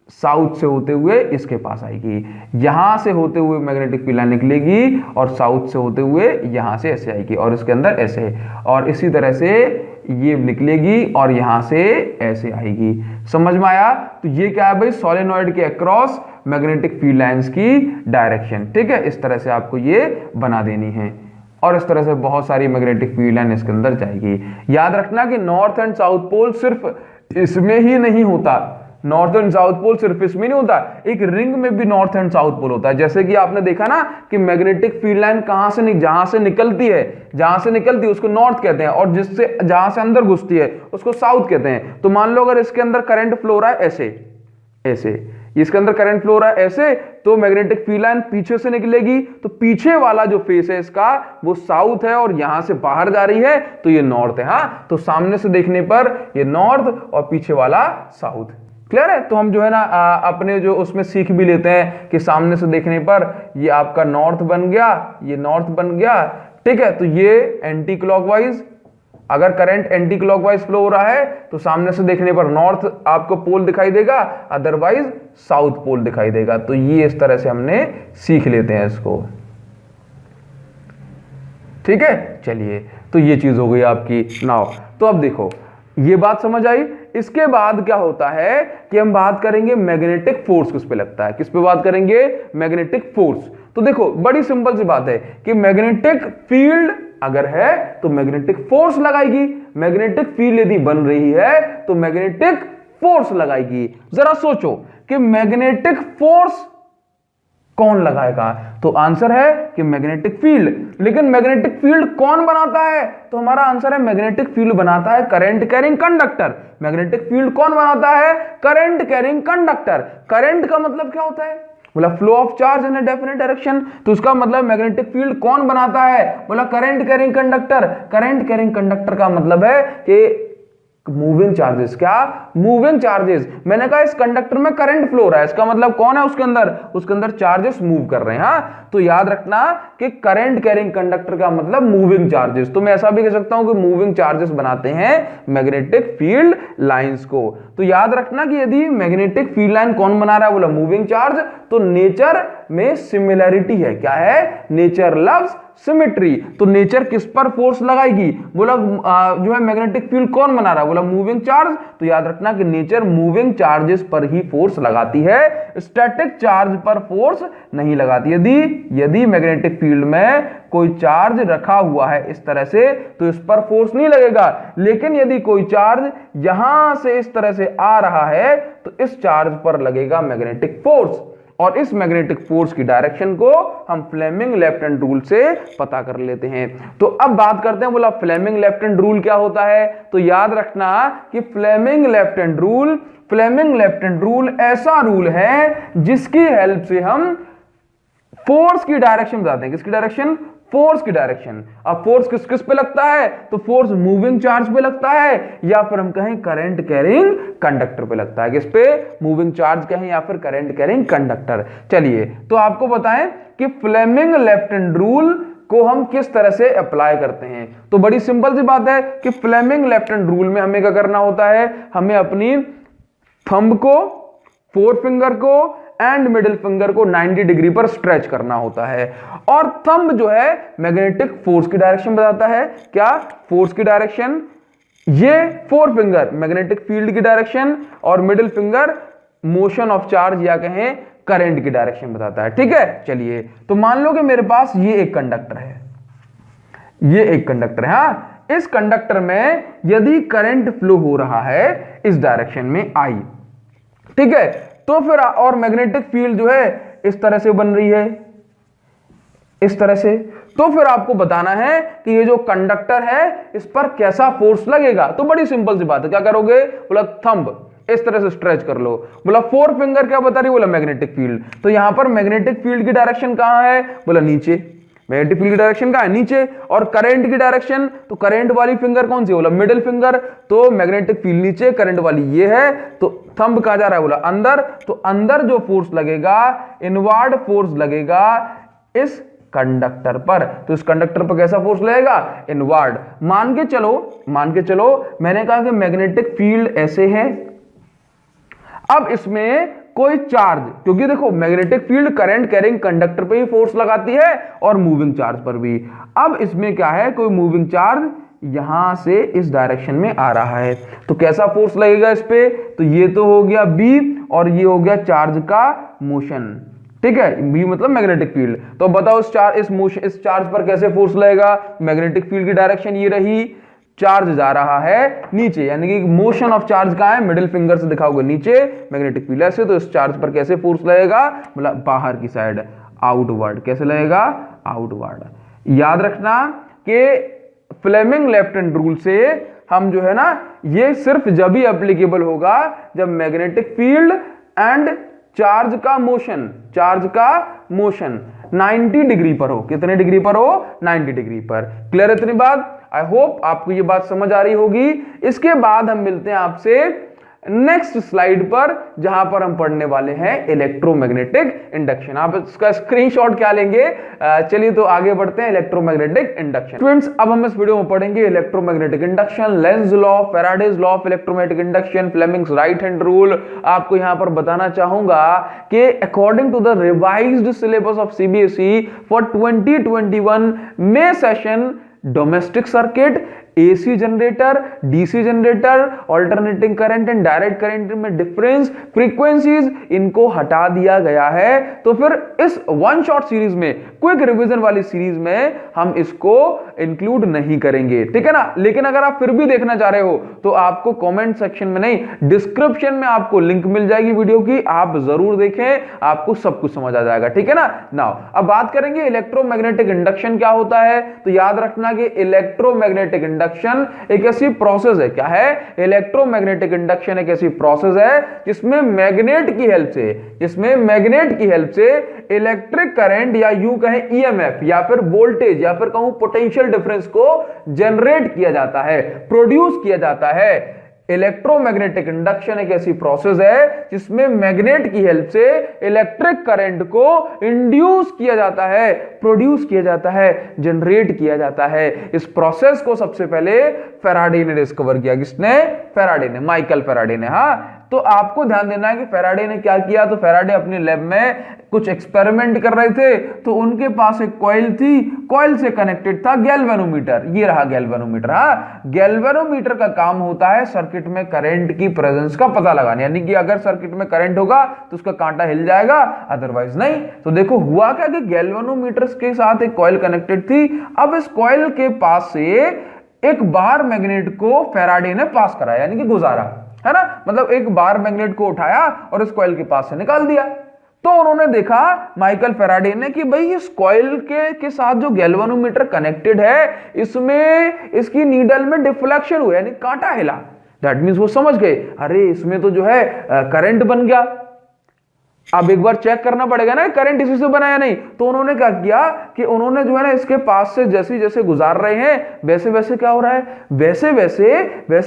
साउथ से होते हुए इसके पास आएगी, यहां से होते हुए मैग्नेटिक फील्ड लाइन निकलेगी और साउथ से होते हुए यहां से ऐसे आएगी और इसके अंदर ऐसे, और इसी तरह से ये निकलेगी और यहां से ऐसे आएगी। समझ में आया। तो ये क्या है भाई, सोलेनॉइड के अक्रॉस मैग्नेटिक फील्ड लाइंस की डायरेक्शन। ठीक है, इस तरह से आपको ये बना देनी है और इस तरह से बहुत सारी मैग्नेटिक फील्ड लाइन इसके अंदर जाएगी। याद रखना कि नॉर्थ एंड साउथ पोल सिर्फ इसमें ही नहीं होता, नॉर्थ एंड साउथ पोल सिर्फ इसमें नहीं होता, एक रिंग में भी नॉर्थ एंड साउथ पोल होता है। जैसे कि आपने देखा ना कि मैग्नेटिक फील्ड लाइन कहां से, जहां से निकलती है उसको नॉर्थ कहते हैं, और जिससे जहां से अंदर घुसती है उसको साउथ कहते हैं। तो मान लो अगर इसके अंदर करंट फ्लो रहा है ऐसे इसके अंदर करंट फ्लो रहा है ऐसे, तो मैग्नेटिक फील्ड लाइन पीछे से निकलेगी, तो पीछे वाला जो फेस है इसका वो साउथ है और यहां से बाहर जा रही है तो ये नॉर्थ है। हाँ, तो सामने से देखने पर ये नॉर्थ और पीछे वाला साउथ। क्लियर है। तो हम जो है ना अपने जो उसमें सीख भी लेते हैं कि सामने से देखने पर ये आपका नॉर्थ बन गया, ये नॉर्थ बन गया। ठीक है, तो ये एंटी क्लॉकवाइज, अगर करंट एंटी क्लॉकवाइज फ्लो हो रहा है तो सामने से देखने पर नॉर्थ आपको पोल दिखाई देगा, अदरवाइज साउथ पोल दिखाई देगा। तो ये इस तरह से हमने सीख लेते हैं इसको। ठीक है, चलिए तो ये चीज हो गई आपकी नाउ। तो अब देखो ये बात समझ आई। इसके बाद क्या होता है कि हम बात करेंगे मैग्नेटिक फोर्स किस पे लगता है, किस पे बात करेंगे, मैग्नेटिक फोर्स। तो देखो बड़ी सिंपल सी बात है कि मैग्नेटिक फील्ड अगर है तो मैग्नेटिक फोर्स लगाएगी, मैग्नेटिक फील्ड यदि बन रही है तो मैग्नेटिक फोर्स लगाएगी। जरा सोचो कि मैग्नेटिक फोर्स कौन लगाएगा, तो आंसर है कि मैग्नेटिक फील्ड। लेकिन मैग्नेटिक फील्ड कौन बनाता है, तो हमारा आंसर है मैग्नेटिक फील्ड बनाता है current carrying conductor. Magnetic field कौन बनाता है, करंट कैरिंग कंडक्टर। करंट का मतलब क्या होता है, बोला flow of charge in a definite direction. तो उसका मतलब मैग्नेटिक फील्ड कौन बनाता है, बोला current carrying conductor. Current carrying conductor का मतलब है कि मूविंग चार्जेस। क्या? Moving charges. मैंने कहा इस कंडक्टर में करंट फ्लो हो रहा है, इसका मतलब कौन है उसके अंदर चार्जेस मूव कर रहे हैं। हाँ, तो याद रखना कि करंट कैरिंग कंडक्टर का मतलब मूविंग चार्जेस। तो मैं ऐसा भी कह सकता हूं कि मूविंग चार्जेस बनाते हैं मैग्नेटिक फील्ड लाइंस को। तो याद रखना कि यदि मैग्नेटिक फील्ड लाइन कौन बना रहा है, बोला मूविंग चार्ज, तो नेचर में सिमिलैरिटी है। क्या है? Nature loves symmetry. तो नेचर किस पर फोर्स लगाएगी? बोला जो है मैग्नेटिक फील्ड कौन बना रहा है, बोला मूविंग चार्ज। तो याद रखना कि नेचर मूविंग चार्जेस पर ही फोर्स लगाती है, स्टैटिक चार्ज पर फोर्स नहीं लगाती। यदि मैग्नेटिक फील्ड में कोई चार्ज रखा हुआ है इस तरह से, तो इस पर फोर्स नहीं लगेगा। लेकिन यदि कोई चार्ज यहां से इस तरह से आ रहा है, तो इस चार्ज पर लगेगा मैग्नेटिक फोर्स, और इस मैग्नेटिक फोर्स की डायरेक्शन को हम फ्लेमिंग लेफ्ट हैंड रूल से पता कर लेते हैं। तो अब बात करते हैं, बोला फ्लेमिंग लेफ्ट हैंड रूल क्या होता है। तो याद रखना कि फ्लेमिंग लेफ्ट हैंड रूल ऐसा रूल है जिसकी हेल्प से हम फोर्स की डायरेक्शन बताते हैं। किसकी डायरेक्शन? फोर्स की डायरेक्शन। अब फोर्स किस किस पे लगता है? तो फोर्स मूविंग चार्ज पे लगता है, या फिर हम कहें करंट कैरिंग कंडक्टर पे लगता है। किस पे? मूविंग चार्ज कहें या फिर करंट कैरिंग कंडक्टर। चलिए, तो आपको बताएं कि फ्लेमिंग लेफ्ट हैंड रूल को हम किस तरह से अप्लाई करते हैं। तो बड़ी सिंपल सी बात है कि फ्लेमिंग लेफ्ट हैंड रूल में हमें क्या करना होता है, हमें अपनी थंब को, फोर फिंगर को एंड मिडिल फिंगर को 90 डिग्री पर स्ट्रेच करना होता है, और थंब जो है मैग्नेटिक फोर्स की डायरेक्शन बताता है। क्या? फोर्स की डायरेक्शन। ये फोर फिंगर मैग्नेटिक फील्ड की डायरेक्शन, और middle finger motion of charge या कहें करंट की डायरेक्शन बताता है। ठीक है, चलिए, तो मान लो कि मेरे पास ये एक कंडक्टर है, हाँ, इस कंडक्टर में यदि करंट फ्लो हो रहा है इस डायरेक्शन में आई, ठीक है, तो फिर और मैग्नेटिक फील्ड जो है इस तरह से बन रही है, इस तरह से, तो फिर आपको बताना है कि ये जो कंडक्टर है इस पर कैसा फोर्स लगेगा। तो बड़ी सिंपल सी बात है, क्या करोगे? बोला थंब इस तरह से स्ट्रेच कर लो। बोला फोर फिंगर क्या बता रही? बोला मैग्नेटिक फील्ड। तो यहां पर मैग्नेटिक फील्ड की डायरेक्शन कहां है? बोला नीचे। मैग्नेटिक फील्ड की डायरेक्शन कहां है? नीचे। और करंट की डायरेक्शन, तो करंट वाली फिंगर कौन सी? बोला मिडिल फिंगर। तो मैग्नेटिक फील्ड नीचे, करंट वाली ये है, तो थंब कहां जा रहा है? बोला अंदर। तो अंदर जो फोर्स लगेगा, इनवर्ड फोर्स लगेगा इस कंडक्टर पर। तो इस कंडक्टर पर कैसा फोर्स लगेगा? इनवर्ड। मान के चलो मैंने कहा कि मैग्नेटिक फील्ड ऐसे है, अब इसमें कोई चार्ज, क्योंकि देखो magnetic field current carrying conductor पे ही फोर्स लगाती है और मूविंग चार्ज पर भी। अब इसमें क्या है, कोई मूविंग चार्ज यहां से इस डायरेक्शन में आ रहा है, तो कैसा फोर्स लगेगा इस पे? तो ये तो हो गया बी, और ये हो गया चार्ज का मोशन। ठीक है, बी मतलब मैग्नेटिक फील्ड। तो बताओ इस चार्ज पर कैसे फोर्स लगेगा? मैग्नेटिक फील्ड की डायरेक्शन ये रही, चार्ज जा रहा है नीचे, यानी कि मोशन ऑफ चार्ज कहां है? मिडिल फिंगर से दिखाओगे नीचे, मैग्नेटिक फील्ड ऐसे, तो इस चार्ज पर कैसे फोर्स लगेगा? मतलब बाहर की साइड, आउटवर्ड। कैसे लगेगा? आउटवर्ड। याद रखना कि फ्लेमिंग लेफ्ट हैंड रूल से हम जो है ना, ये सिर्फ जब ही एप्लीकेबल होगा जब मैग्नेटिक फील्ड एंड चार्ज का मोशन 90 डिग्री पर हो। कितने डिग्री पर हो? 90 डिग्री पर। क्लियर है इतनी बात? आई होप आपको ये बात समझ आ रही होगी। इसके बाद हम मिलते हैं आपसे नेक्स्ट स्लाइड पर, जहां पर हम पढ़ने वाले हैं इलेक्ट्रोमैग्नेटिक इंडक्शन। आप इसका स्क्रीनशॉट क्या लेंगे? चलिए तो आगे बढ़ते हैं, इलेक्ट्रोमैग्नेटिक इंडक्शन। स्टूडेंट्स, अब हम इस वीडियो में पढ़ेंगे electromagnetic induction, Lenz law, Faraday's law of electromagnetic induction, Fleming's right hand rule. आपको यहां पर बताना चाहूंगा कि according to the revised syllabus of CBSE for 2021 May session, domestic circuit, AC generator, DC generator, alternating current and direct current में difference, frequencies, इनको हटा दिया गया है। तो फिर इस वन शॉट सीरीज में, क्विक रिवीजन वाली सीरीज में हम इसको इंक्लूड नहीं करेंगे, ठीक है ना। लेकिन अगर आप फिर भी देखना चाह रहे हो तो आपको कमेंट सेक्शन में नहीं, डिस्क्रिप्शन में आपको लिंक मिल जाएगी वीडियो की, आप जरूर देखें, आपको सब कुछ समझ आ जाएगा, ठीक है ना। नाउ अब बात करेंगे इलेक्ट्रोमैग्नेटिक इंडक्शन क्या होता है। तो याद रखना कि इलेक्ट्रोमैग्नेटिक इंडक्शन एक ऐसी प्रोसेस है, क्या है? इलेक्ट्रोमैग्नेटिक इंडक्शन एक ऐसी प्रोसेस है जिसमें मैग्नेट की हेल्प से इलेक्ट्रिक करंट, या यूं कहें ईएमएफ, या फिर वोल्टेज, या फिर कहूं पोटेंशियल डिफरेंस को जनरेट किया जाता है, प्रोड्यूस किया जाता है। इलेक्ट्रोमैग्नेटिक इंडक्शन एक ऐसी प्रोसेस है जिसमें मैग्नेट की हेल्प से इलेक्ट्रिक करंट को इंड्यूस किया जाता है, प्रोड्यूस किया जाता है, जनरेट किया जाता है। इस प्रोसेस को सबसे पहले फैराडे ने डिस्कवर किया। किसने? फैराडे ने, माइकल फैराडे ने। हाँ, तो आपको ध्यान देना है कि फैराडे ने क्या किया। तो फैराडे अपने लैब में कुछ एक्सपेरिमेंट कर रहे थे, तो उनके पास एक कॉइल थी, कॉइल से कनेक्टेड था गैल्वेनोमीटर। ये रहा गैल्वेनोमीटर। हाँ, गैल्वेनोमीटर का काम होता है सर्किट में करंट की प्रेजेंस का पता लगाना, यानी कि अगर सर्किट में करंट होगा तो उसका कांटा हिल जाएगा, अदरवाइज नहीं। तो देखो हुआ क्या कि गैल्वेनोमीटर के साथ एक कॉइल कनेक्टेड थी। अब इस कॉइल के पास से एक बार मैग्नेट को फैराडे ने पास कराया, यानी कि गुजारा, है ना। मतलब एक बार मैग्नेट को उठाया और इस कॉइल के पास से निकाल दिया। तो उन्होंने देखा माइकल फैराडे ने कि भाई इस कॉइल के साथ जो गैल्वेनोमीटर कनेक्टेड है, इसमें इसकी नीडल में डिफ्लेक्शन हुआ, यानी कांटा हिला। दैट मींस वो समझ गए, अरे इसमें तो जो है करंट बन गया। अब एक बार चेक करना पड़ेगा ना करंट इसी से बना या नहीं। तो उन्होंने क्या किया कि उन्होंने जो है ना इसके पास से जैसे जैसे गुजार रहे हैं, वैसे वैसे क्या हो रहा है, वैसे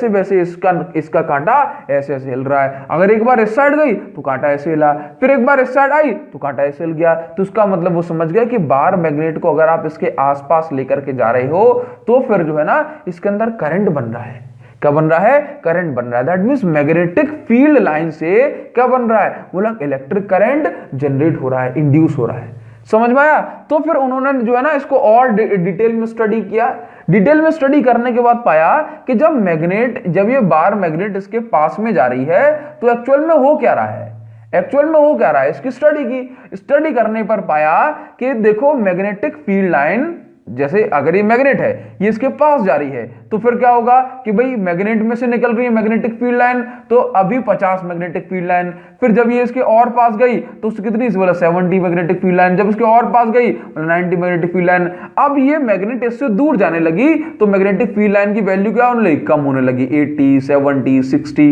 वैसे इसका कांटा ऐसे ऐसे हिल रहा है। अगर एक बार इस साइड गई तो कांटा ऐसे हिला, फिर एक बार इस साइड आई तो कांटा ऐसे हिल गया। तो उसका मतलब वो समझ गया कि बार मैग्नेट को अगर आप इसके आसपास लेकर के जा रहे हो तो फिर जो है ना इसके अंदर करंट बन रहा है। क्या बन रहा है? करंट बन रहा है। That means magnetic field line से क्या बन रहा है? बोला इलेक्ट्रिक करंट जनरेट हो रहा है, इंड्यूस हो रहा है। समझ में आया? तो फिर उन्होंने जो है ना इसको और डिटेल में स्टडी किया। डिटेल में स्टडी करने के बाद पाया कि जब ये बार मैग्नेट इसके पास में जा रही है तो एक्चुअल में हो क्या रहा है, इसकी स्टडी करने पर पाया कि देखो मैग्नेटिक फील्ड लाइन, जैसे अगर ये मैग्नेट है, ये इसके पास जा रही है, तो फिर क्या होगा कि भाई मैग्नेट में से निकल रही है मैग्नेटिक फील्ड लाइन, तो अभी 50 मैग्नेटिक फील्ड लाइन। फिर जब ये इसके और पास गई तो उसकी कितनी, बोला 70 मैग्नेटिक फील्ड लाइन। जब इसके और पास गई 90 मैग्नेटिक फील्ड लाइन। अब ये मैग्नेट इससे दूर जाने लगी तो मैग्नेटिक फील्ड लाइन की वैल्यू क्या होने लगी? कम होने लगी, 80, 70, 60,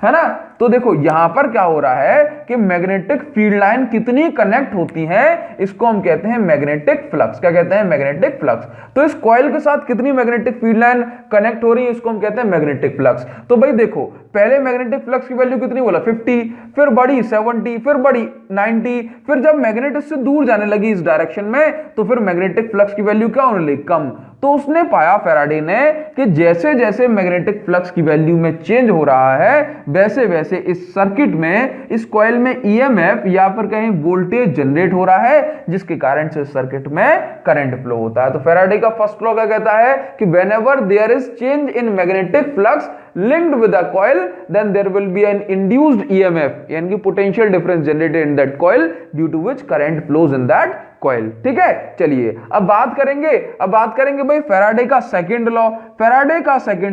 है ना। तो देखो यहां पर क्या हो रहा है कि मैग्नेटिक फील्ड लाइन कितनी कनेक्ट होती है, इसको हम कहते हैं मैग्नेटिक फ्लक्स। क्या कहते हैं? Magnetic flux. तो इस कॉइल के साथ कितनी मैग्नेटिक फील्ड लाइन कनेक्ट हो रही है, इसको हम कहते हैं मैग्नेटिक फ्लक्स। तो भाई देखो पहले मैग्नेटिक फ्लक्स की वैल्यू कितनी, बोला 50, फिर बढ़ी 70, फिर बढ़ी 90, फिर जब मैग्नेट इससे दूर जाने लगी इस डायरेक्शन में तो फिर मैग्नेटिक फ्लक्स की वैल्यू क्या होने लगी? कम। तो उसने पाया फैराडे ने कि जैसे जैसे मैग्नेटिक फ्लक्स की वैल्यू में चेंज हो रहा है वैसे वैसे इस सर्किट में, इस कॉइल में ईएमएफ या फिर कहीं वोल्टेज जनरेट हो रहा है, जिसके कारण से सर्किट में करंट फ्लो होता है। तो फैराडे का फर्स्ट लॉ क्या कहता है कि whenever there is change in magnetic flux linked with a coil then there will be an induced EMF, यानी कि potential difference generated in that coil due to which current flows in that coil। ठीक है, चलिए अब बात करेंगे भाई Faraday का सेकंड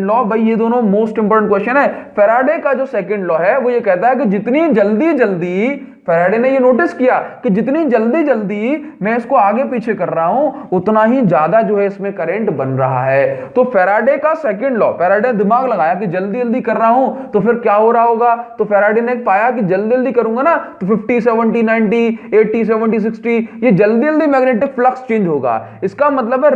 लॉ। भाई ये दोनों मोस्ट इंपोर्टेंट क्वेश्चन है। फैराडे का जो सेकंड लॉ है वो ये कहता है कि जितनी जल्दी फैराडे ने ये नोटिस किया कि जितनी जल्दी मैं इसको आगे पीछे कर रहा हूं उतना ही ज्यादा जो है इसमें करंट बन रहा है। तो फैराडे का सेकंड लॉ, फैराडे ने दिमाग लगाया कि जल्दी कर रहा हूं तो फिर क्या हो रहा होगा। तो फैराडे ने पाया कि जल्दी करूंगा ना तो 50, 70, 90, 80, 70, 60 ये जल्दी मैग्नेटिक फ्लक्स चेंज होगा। इसका मतलब है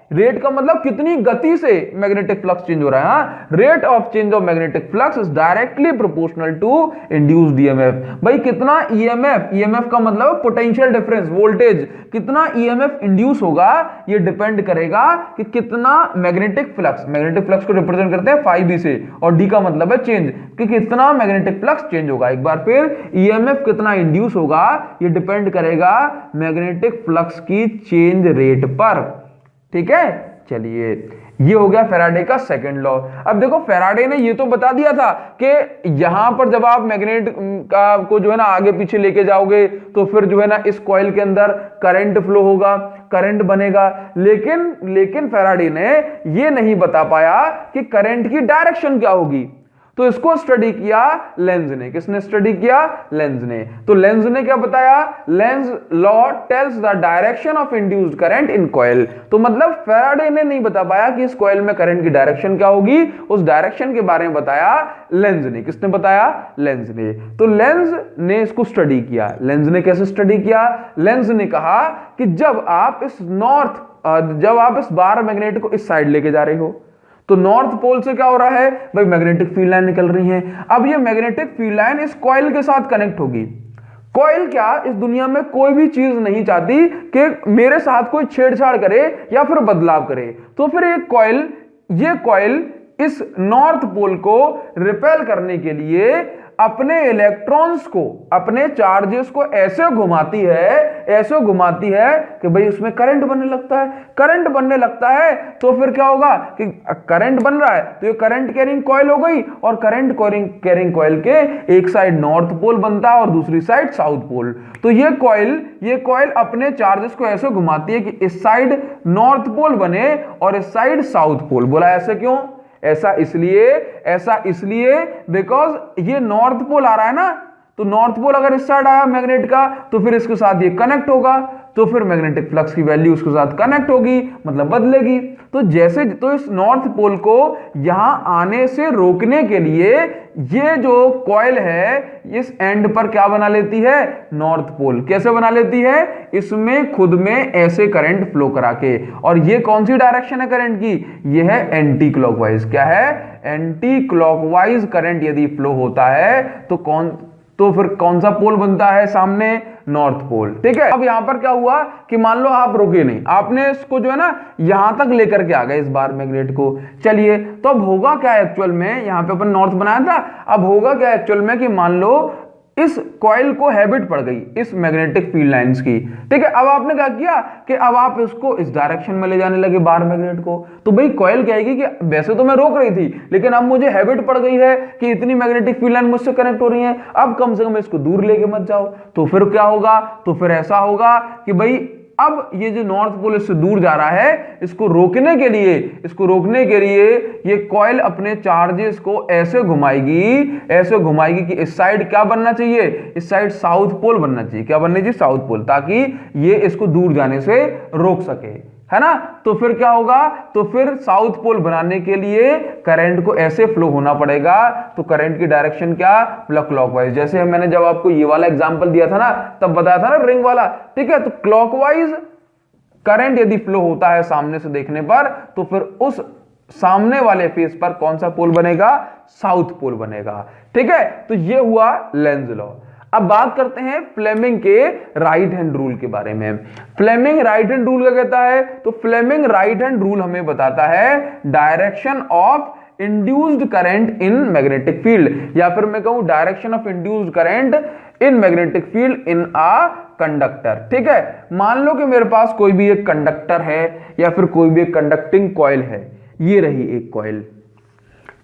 रेट का मतलब कितनी गति से मैग्नेटिक फ्लक्स चेंज हो रहा है। Rate of change of magnetic flux is directly proportional to induced EMF. भाई कितना ईएमएफ का मतलब पोटेंशियल डिफरेंस, वोल्टेज, कितना ईएमएफ इंड्यूस होगा ये डिपेंड करेगा कि कितना मैग्नेटिक फ्लक्स को रिप्रेजेंट करते हैं phi से, और डी का मतलब है चेंज, कि कितना मैग्नेटिक फ्लक्स चेंज होगा। एक बार फिर ईएमएफ कितना इंड्यूस होगा ये डिपेंड करेगा मैग्नेटिक फ्लक्स की चेंज रेट पर। ठीक है, चलिए ये हो गया फैराडे का सेकंड लॉ। अब देखो फैराडे ने ये तो बता दिया था कि यहां पर जब आप मैग्नेट को जो है ना आगे पीछे लेके जाओगे तो फिर जो है ना इस कॉइल के अंदर करंट फ्लो होगा, करंट बनेगा। लेकिन फैराडे ने ये नहीं बता पाया कि करंट की डायरेक्शन क्या होगी। तो इसको स्टडी किया लेंज ने। किसने स्टडी किया? लेंज ने। तो लेंज ने क्या बताया? Lenz law tells the direction of induced current in coil. तो मतलब फैराडे ने नहीं बता पाया कि इस कॉइल में करंट की डायरेक्शन क्या होगी, उस डायरेक्शन के बारे में बताया लेंज ने। किसने बताया? लेंज ने। तो लेंज ने इसको स्टडी किया। लेंज ने कैसे स्टडी किया? लेंज ने कहा कि जब आप इस बार मैग्नेट को इस साइड लेके जा रहे हो तो नॉर्थ पोल से क्या हो रहा है भाई, मैग्नेटिक फील्ड लाइन निकल रही है। अब ये मैग्नेटिक फील्ड लाइन इस कॉइल के साथ कनेक्ट होगी। कॉइल क्या, इस दुनिया में कोई भी चीज नहीं चाहती कि मेरे साथ कोई छेड़छाड़ करे या फिर बदलाव करे। तो फिर ये कॉइल इस नॉर्थ पोल को रिपेल करने के लिए अपने इलेक्ट्रॉन्स को, अपने चार्जेस को ऐसे घुमाती है कि भाई उसमें करंट बनने लगता है। करंट बनने लगता है तो फिर क्या होगा कि करंट बन रहा है तो ये करंट कैरिंग कॉइल हो गई, और करंट कैरिंग कॉइल के एक साइड नॉर्थ पोल बनता है और दूसरी साइड साउथ पोल। तो ये कॉइल अपने चार्जेस को ऐसे घुमाती है कि इस साइड नॉर्थ पोल बने और इस साइड साउथ पोल। बोला ऐसे क्यों? ऐसा इसलिए बिकॉज ये नॉर्थ पोल आ रहा है ना, तो नॉर्थ पोल अगर इस साइड आया मैग्नेट का तो फिर इसके साथ ये कनेक्ट होगा, तो फिर मैग्नेटिक फ्लक्स की वैल्यू उसके साथ कनेक्ट होगी, मतलब बदलेगी। तो इस नॉर्थ पोल को यहां आने से रोकने के लिए ये जो कॉइल है इस एंड पर क्या बना लेती है, नॉर्थ पोल। कैसे बना लेती है? इसमें खुद में ऐसे करंट फ्लो करा के। और ये कौन सी डायरेक्शन है करंट की? ये है एंटी क्लॉकवाइज। क्या है? एंटी क्लॉकवाइज करंट यदि फ्लो होता है तो फिर कौन सा पोल बनता है सामने? North pole. ठीक है। अब यहां पर क्या हुआ कि मान लो आप रुके नहीं, आपने इसको जो है ना यहां तक लेकर के आ गए इस बार मैग्नेट को। चलिए, तो अब होगा क्या एक्चुअल में, यहां पे अपन नॉर्थ बनाया था, अब होगा क्या एक्चुअल में कि मान लो इस कॉइल को हैबिट पड़ गई इस मैग्नेटिक फील्ड लाइंस की। ठीक है। अब आपने क्या किया कि अब आप इसको इस डायरेक्शन में ले जाने लगे बाहर मैग्नेट को, तो भाई कॉइल कहेगी कि वैसे तो मैं रोक रही थी लेकिन अब मुझे हैबिट पड़ गई है कि इतनी मैग्नेटिक फील्ड लाइन मुझसे कनेक्ट हो रही है, अब कम से कम इसको दूर लेके मत जाओ। तो फिर क्या होगा? तो फिर ऐसा होगा कि भाई अब ये जो नॉर्थ पोल इससे दूर जा रहा है, इसको रोकने के लिए ये कॉइल अपने चार्जेस को ऐसे घुमाएगी कि इस साइड क्या बनना चाहिए? इस साइड साउथ पोल बनना चाहिए। क्या बनना चाहिए? साउथ पोल, ताकि ये इसको दूर जाने से रोक सके, है ना। तो फिर क्या होगा? तो फिर साउथ पोल बनाने के लिए करंट को ऐसे फ्लो होना पड़ेगा। तो करंट की डायरेक्शन क्या? क्लॉकवाइज। जैसे मैंने जब आपको ये वाला एग्जांपल दिया था ना, तब बताया था ना रिंग वाला। ठीक है। तो क्लॉकवाइज करंट यदि फ्लो होता है सामने से देखने पर, तो फिर उस सामने वाले फेस पर कौन सा पोल बनेगा? साउथ पोल बनेगा। ठीक है। तो ये हुआ लेंज लॉ। अब बात करते हैं फ्लेमिंग के राइट हैंड रूल के बारे में। फ्लेमिंग राइट हैंड रूल क्या कहता है? तो फ्लेमिंग राइट हैंड रूल हमें बताता है direction of induced current in magnetic field, या फिर मैं कहूं direction of induced current in magnetic field in a conductor. ठीक है। मान लो कि मेरे पास कोई भी एक कंडक्टर है या फिर कोई भी एक कंडक्टिंग कॉइल है। ये रही एक कॉइल।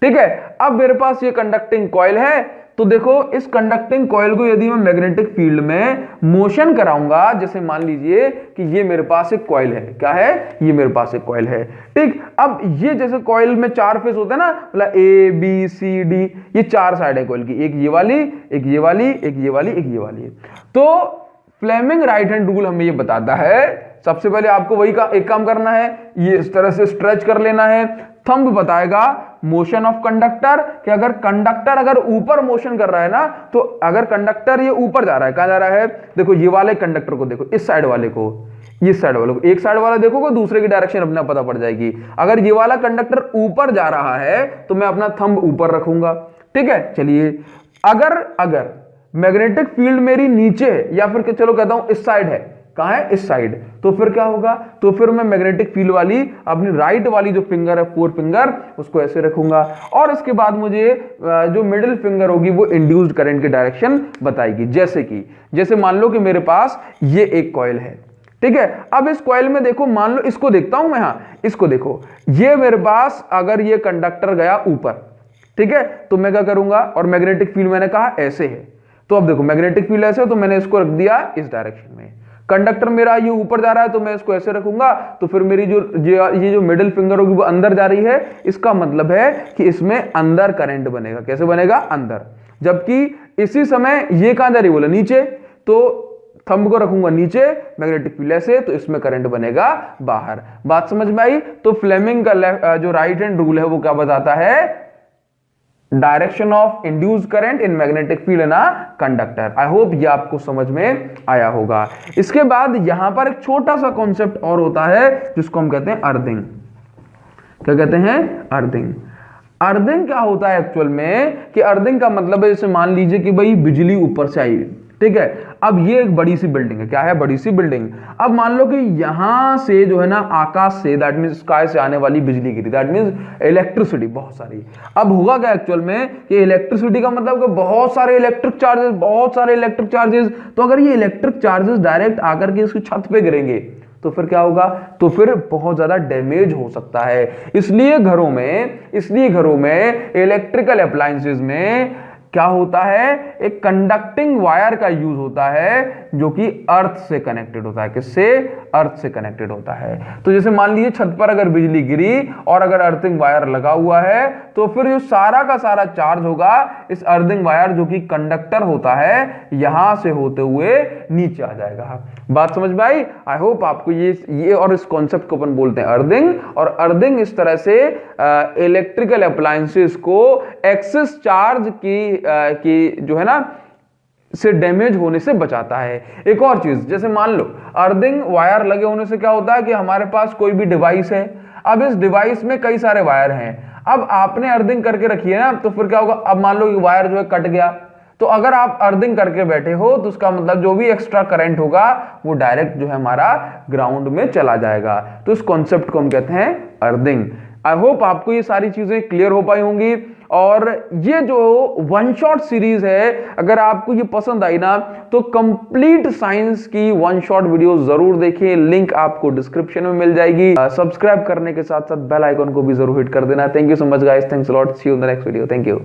ठीक है। अब मेरे पास ये कंडक्टिंग कॉइल है, तो देखो इस कंडक्टिंग कॉइल को यदि मैं मैग्नेटिक फील्ड में मोशन कराऊंगा, जैसे मान लीजिए कि ये मेरे पास एक कॉइल है। क्या है? ये मेरे पास एक कॉइल है। ठीक। अब ये जैसे कॉइल में 4 फेस होते हैं ना, मतलब A B C D, ये 4 साइड है कॉइल की, एक ये वाली, एक ये वाली, एक ये वाली, एक ये वाली। तो फ्लेमिंग राइट हैंड रूल हमें ये बताता है, सबसे पहले आपको वही एक काम करना है, ये इस तरह से स्ट्रेच कर लेना है। थंब बताएगा मोशन ऑफ कंडक्टर, कि अगर कंडक्टर अगर ऊपर मोशन कर रहा है ना, तो अगर कंडक्टर ये ऊपर जा रहा है, कहां जा रहा है? देखो ये वाले कंडक्टर को देखो, इस साइड वाले को, इस साइड वाले को, एक साइड वाला देखोगे दूसरे की डायरेक्शन अपना पता पड़ जाएगी। अगर ये वाला कंडक्टर ऊपर जा रहा है तो मैं अपना थंब ऊपर रखूंगा। ठीक है। चलिए, अगर मैग्नेटिक फील्ड मेरी नीचे या फिर चलो कहता हूं इस साइड है, कहां है? इस साइड, तो फिर क्या होगा? तो फिर मैं मैग्नेटिक फील्ड वाली अपनी राइट वाली जो फिंगर है, 4 फिंगर, उसको ऐसे रखूंगा, और इसके बाद मुझे जो मिडिल फिंगर होगी वो इंड्यूस्ड करंट की डायरेक्शन बताएगी। जैसे मान लो कि मेरे पास ये एक कॉइल है। ठीक है। अब इस कॉइल में देखो, मान लो इसको देखता हूं मैं, यहां इसको देखो, ये मेरे पास अगर ये कंडक्टर गया ऊपर, ठीक है, तो मैं क्या करूंगा? और मैग्नेटिक फील्ड मैंने कहा ऐसे है, तो अब देखो मैग्नेटिक फील्ड ऐसे है तो मैंने इसको रख दिया इस डायरेक्शन में। कंडक्टर मेरा ये ऊपर जा रहा है तो मैं इसको ऐसे रखूंगा, तो फिर मेरी ये जो मिडिल फिंगर होगी वो अंदर जा रही है। इसका मतलब है कि इसमें अंदर करंट बनेगा। कैसे बनेगा? अंदर। जबकि इसी समय ये कहां जा रही है? बोला नीचे, तो थंब को रखूंगा नीचे, मैग्नेटिक फील्ड ऐसे, तो इसमें करंट बनेगा बाहर। बात समझ में आई? तो फ्लेमिंग का जो राइट हैंड रूल है वो क्या बताता है? Direction of induced current in magnetic field in a conductor. I hope ये आपको समझ में आया होगा। इसके बाद यहां पर एक छोटा सा कॉन्सेप्ट और होता है जिसको हम कहते हैं अर्थिंग। क्या कहते हैं, अर्थिंग। अर्थिंग क्या होता है एक्चुअल में, कि अर्थिंग का मतलब है जैसे मान लीजिए कि भाई बिजली ऊपर से आई, ठीक है। अब ये एक बड़ी सी बिल्डिंग है, क्या है, बड़ी सी बिल्डिंग। अब मान लो कि यहां से जो है ना आकाश से, दैट मींस स्काई से आने वाली बिजली गिरी, दैट मींस इलेक्ट्रिसिटी बहुत सारी। अब होगा क्या एक्चुअल में कि इलेक्ट्रिसिटी का मतलब कि बहुत सारे इलेक्ट्रिक चार्जेस, बहुत सारे इलेक्ट्रिक चार्जेस। तो अगर ये इलेक्ट्रिक चार्जेस डायरेक्ट आकर के इसकी छत पे गिरेंगे तो फिर क्या होगा, तो फिर बहुत ज्यादा डैमेज हो सकता है। इसलिए घरों में इलेक्ट्रिकल अप्लायंसेस में क्या होता है, एक कंडक्टिंग वायर का यूज होता है जो कि अर्थ से कनेक्टेड होता है। किससे, अर्थ से कनेक्टेड होता है। तो जैसे मान लीजिए छत पर अगर बिजली गिरी और अगर अर्थिंग वायर लगा हुआ है तो फिर जो सारा का सारा चार्ज होगा इस अर्थिंग वायर जो कि कंडक्टर होता है यहां से होते हुए नीचे आ जाएगा। बात समझ में आई? आई होप आपको ये और इस कॉन्सेप्ट को अपन बोलते हैं अर्थिंग। और अर्थिंग इस तरह से इलेक्ट्रिकल अप्लायंसेस को एक्सेस चार्ज की जो है ना से डैमेज होने से बचाता है। एक और चीज, जैसे मान लो अर्थिंग वायर लगे होने से क्या होता है कि हमारे पास कोई भी डिवाइस है, अब इस डिवाइस में कई सारे वायर हैं, अब आपने अर्थिंग करके रखी है ना, तो फिर क्या होगा, अब मान लो कि वायर जो है कट गया, तो अगर आप अर्थिंग करके बैठे हो तो उसका मतलब जो भी एक्स्ट्रा करंट होगा वो डायरेक्ट जो है हमारा ग्राउंड में चला जाएगा। तो इस कॉन्सेप्ट को हम कहते हैं अर्थिंग। आई होप आपको ये सारी चीजें क्लियर हो पाई होंगी। और ये जो वन शॉट सीरीज है, अगर आपको ये पसंद आई ना तो कंप्लीट साइंस की वन शॉट वीडियो जरूर देखें, लिंक आपको डिस्क्रिप्शन में मिल जाएगी। सब्सक्राइब करने के साथ साथ बेल आइकन को भी जरूर हिट कर देना। Thank you so much guys, thanks a lot, see you in the next video, thank you.